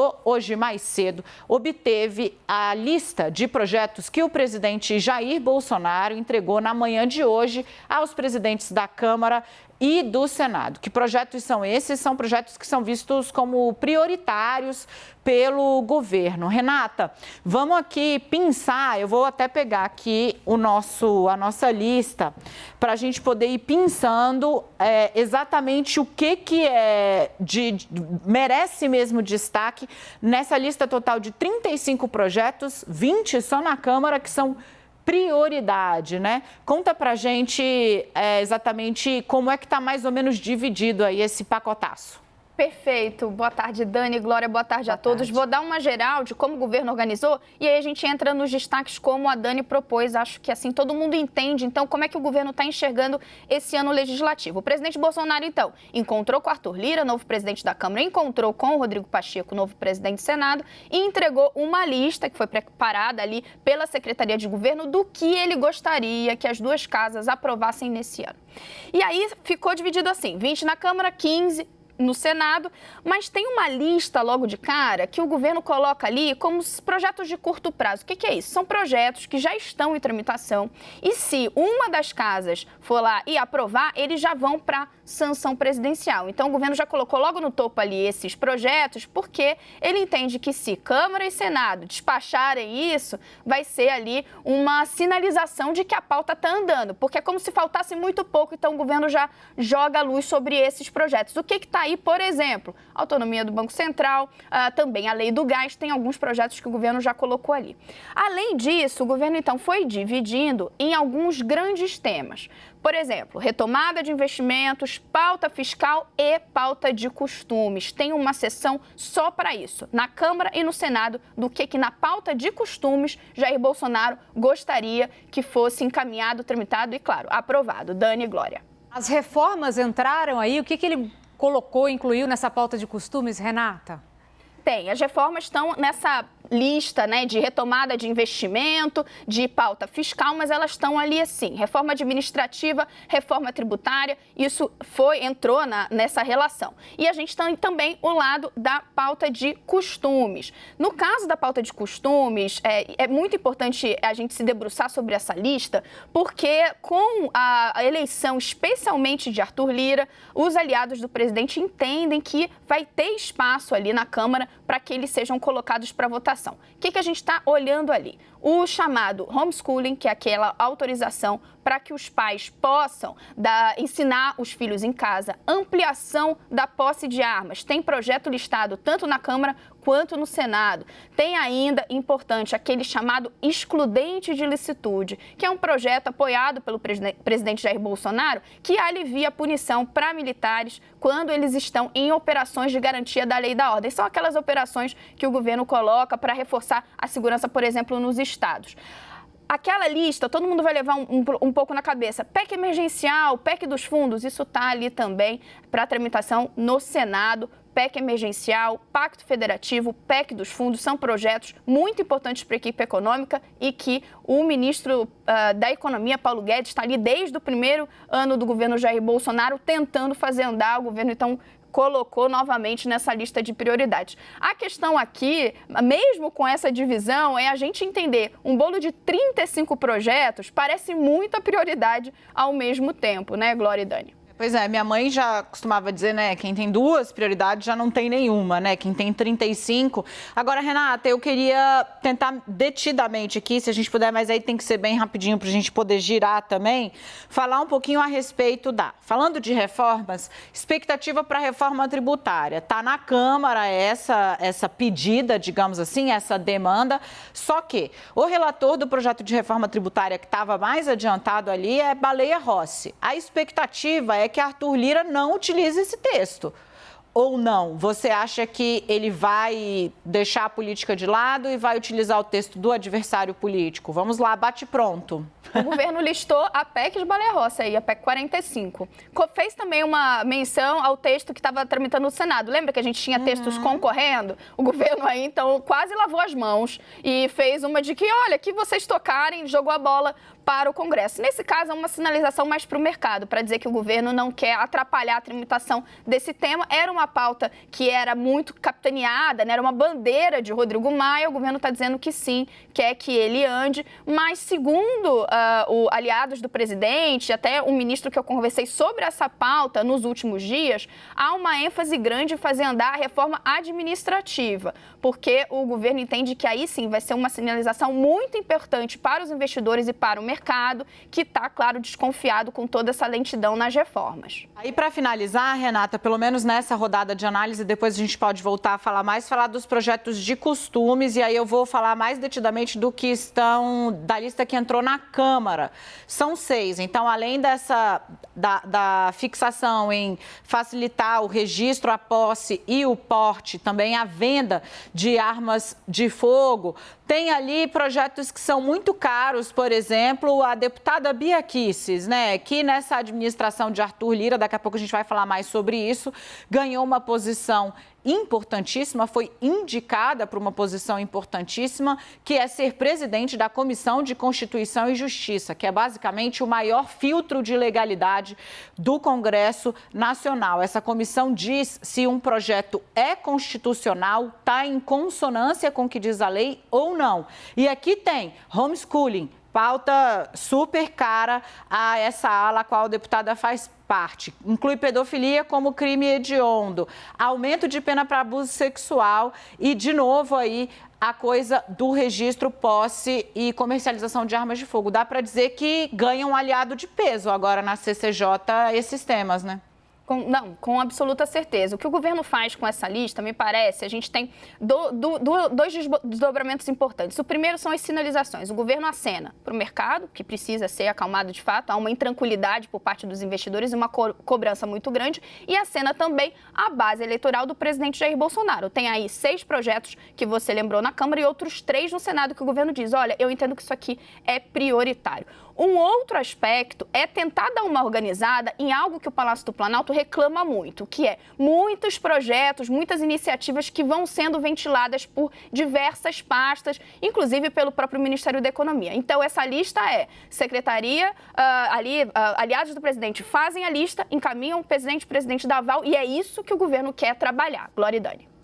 Senado, hoje mais cedo, obteve a lista de projetos que o presidente Jair Bolsonaro entregou na manhã de hoje aos presidentes da Câmara e do Senado. Que projetos são esses? São projetos que são vistos como prioritários pelo governo. Renata, vamos aqui pensar, eu vou até pegar aqui a nossa lista para a gente poder ir pensando exatamente o que merece mesmo destaque nessa lista total de 35 projetos, 20 só na Câmara, que são prioridade, né? Conta pra gente exatamente como é que tá mais ou menos dividido aí esse pacotaço. Perfeito. Boa tarde, Dani. Glória, boa tarde a todos. Vou dar uma geral de como o governo organizou e aí a gente entra nos destaques como a Dani propôs. Acho que assim todo mundo entende, então, como é que o governo está enxergando esse ano legislativo. O presidente Bolsonaro, então, encontrou com Arthur Lira, novo presidente da Câmara, encontrou com o Rodrigo Pacheco, novo presidente do Senado, e entregou uma lista que foi preparada ali pela Secretaria de Governo do que ele gostaria que as duas casas aprovassem nesse ano. E aí ficou dividido assim, 20 na Câmara, 15 no Senado, mas tem uma lista logo de cara que o governo coloca ali como projetos de curto prazo. O que é isso? São projetos que já estão em tramitação e se uma das casas for lá e aprovar, eles já vão para sanção presidencial. Então, o governo já colocou logo no topo ali esses projetos porque ele entende que se Câmara e Senado despacharem isso, vai ser ali uma sinalização de que a pauta está andando, porque é como se faltasse muito pouco, então o governo já joga a luz sobre esses projetos. O que está aí, por exemplo, autonomia do Banco Central, também a lei do gás, tem alguns projetos que o governo já colocou ali. Além disso, o governo então foi dividindo em alguns grandes temas. Por exemplo, retomada de investimentos, pauta fiscal e pauta de costumes. Tem uma sessão só para isso, na Câmara e no Senado, do que na pauta de costumes Jair Bolsonaro gostaria que fosse encaminhado, tramitado e, claro, aprovado. Dani e Glória. As reformas entraram aí, o que ele colocou, incluiu nessa pauta de costumes, Renata? Tem, as reformas estão nessa lista, né, de retomada de investimento, de pauta fiscal, mas elas estão ali assim, reforma administrativa, reforma tributária, isso entrou nessa relação. E a gente tem também o lado da pauta de costumes. No caso da pauta de costumes, é muito importante a gente se debruçar sobre essa lista, porque com a eleição, especialmente de Arthur Lira, os aliados do presidente entendem que vai ter espaço ali na Câmara para que eles sejam colocados para votação. O que a gente está olhando ali? O chamado homeschooling, que é aquela autorização para que os pais possam ensinar os filhos em casa, ampliação da posse de armas. Tem projeto listado tanto na Câmara quanto no Senado. Tem ainda, importante, aquele chamado excludente de licitude, que é um projeto apoiado pelo presidente Jair Bolsonaro, que alivia a punição para militares quando eles estão em operações de garantia da lei e da ordem. São aquelas operações que o governo coloca para reforçar a segurança, por exemplo, nos estados. Aquela lista, todo mundo vai levar um pouco na cabeça. PEC emergencial, PEC dos fundos, isso está ali também para tramitação no Senado. PEC emergencial, Pacto Federativo, PEC dos fundos, são projetos muito importantes para a equipe econômica e que o ministro da Economia, Paulo Guedes, está ali desde o primeiro ano do governo Jair Bolsonaro tentando fazer andar. O governo, então, colocou novamente nessa lista de prioridades. A questão aqui, mesmo com essa divisão, é a gente entender um bolo de 35 projetos parece muita prioridade ao mesmo tempo, né, Glória e Dani? Pois é, minha mãe já costumava dizer, né, quem tem duas prioridades já não tem nenhuma, né, quem tem 35. Agora, Renata, eu queria tentar detidamente aqui, se a gente puder, mas aí tem que ser bem rapidinho para a gente poder girar também, falar um pouquinho a respeito falando de reformas, expectativa para a reforma tributária. Está na Câmara essa pedida, digamos assim, essa demanda, só que o relator do projeto de reforma tributária que estava mais adiantado ali é Baleia Rossi. A expectativa é que Arthur Lira não utilize esse texto. Ou não? Você acha que ele vai deixar a política de lado e vai utilizar o texto do adversário político? Vamos lá, bate pronto. O governo listou a PEC de Baleia Rossi, a PEC 45. Fez também uma menção ao texto que estava tramitando no Senado. Lembra que a gente tinha textos concorrendo? O governo aí, então, quase lavou as mãos e fez uma de que, olha, que vocês tocarem, jogou a bola para o Congresso. Nesse caso, é uma sinalização mais para o mercado, para dizer que o governo não quer atrapalhar a tramitação desse tema. Era uma pauta que era muito capitaneada, né? Era uma bandeira de Rodrigo Maia. O governo está dizendo que sim, quer que ele ande. Mas, segundo os aliados do presidente, até um ministro que eu conversei sobre essa pauta nos últimos dias, há uma ênfase grande em fazer andar a reforma administrativa, porque o governo entende que aí sim vai ser uma sinalização muito importante para os investidores e para o mercado, que está, claro, desconfiado com toda essa lentidão nas reformas. Aí, para finalizar, Renata, pelo menos nessa rodada de análise, depois a gente pode voltar a falar mais, falar dos projetos de costumes, e aí eu vou falar mais detidamente do que estão, da lista que entrou na Câmara. São 6, então, além da fixação em facilitar o registro, a posse e o porte, também a venda de armas de fogo, tem ali projetos que são muito caros, por exemplo, a deputada Bia Kicis, né, que nessa administração de Arthur Lira, daqui a pouco a gente vai falar mais sobre isso, ganhou uma posição importantíssima, foi indicada para uma posição importantíssima, que é ser presidente da Comissão de Constituição e Justiça, que é basicamente o maior filtro de legalidade do Congresso Nacional. Essa comissão diz se um projeto é constitucional, está em consonância com o que diz a lei ou não. E aqui tem homeschooling, pauta super cara a essa ala a qual a deputada faz parte. Inclui pedofilia como crime hediondo, aumento de pena para abuso sexual e, de novo, aí a coisa do registro, posse e comercialização de armas de fogo. Dá para dizer que ganha um aliado de peso agora na CCJ esses temas, né? Com absoluta certeza. O que o governo faz com essa lista, me parece, a gente tem dois desdobramentos importantes. O primeiro são as sinalizações. O governo acena para o mercado, que precisa ser acalmado de fato, há uma intranquilidade por parte dos investidores e uma cobrança muito grande, e acena também a base eleitoral do presidente Jair Bolsonaro. Tem aí 6 projetos que você lembrou na Câmara e outros 3 no Senado que o governo diz, olha, eu entendo que isso aqui é prioritário. Um outro aspecto é tentar dar uma organizada em algo que o Palácio do Planalto reclama muito, que é muitos projetos, muitas iniciativas que vão sendo ventiladas por diversas pastas, inclusive pelo próprio Ministério da Economia. Então, essa lista é secretaria, aliados do presidente fazem a lista, encaminham o presidente dá aval, e é isso que o governo quer trabalhar. Glória e Dani.